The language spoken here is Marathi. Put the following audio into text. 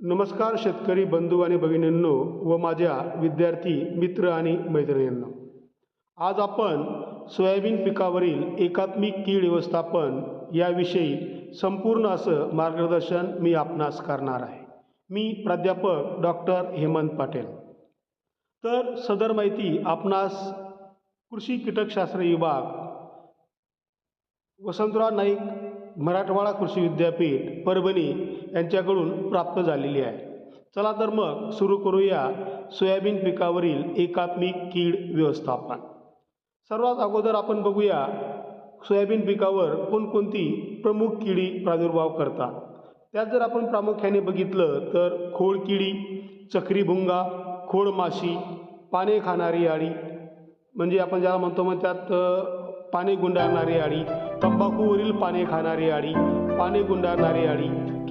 नमस्कार शेतकरी बंधू आणि भगिनींनो व माझ्या विद्यार्थी मित्र आणि मैत्रिणींनो. आज आपण सोयाबीन पिकावरील एकात्मिक कीड व्यवस्थापन याविषयी संपूर्ण असं मार्गदर्शन मी आपणास करणार आहे. मी प्राध्यापक डॉक्टर हेमंत पाटील. तर सदर माहिती आपणास कृषी कीटकशास्त्र विभाग, वसंतराव नाईक मराठवाडा कृषी विद्यापीठ परभणी यांच्याकडून प्राप्त झालेली आहे. चला तर मग सुरू करूया सोयाबीन पिकावरील एकात्मिक कीड व्यवस्थापन. सर्वात अगोदर आपण बघूया सोयाबीन पिकावर कोणकोणती प्रमुख किडी प्रादुर्भाव करतात. त्यात जर आपण प्रामुख्याने बघितलं तर खोड किडी, चक्री भुंगा, खोड माशी, पाने खाणारी अळी म्हणजे आपण ज्याला म्हणतो मग त्यात पाने गुंडाळणारी अळी, तंबाखूवरील पाने खाणारी अळी, पाने गुंडाळणारी अळी,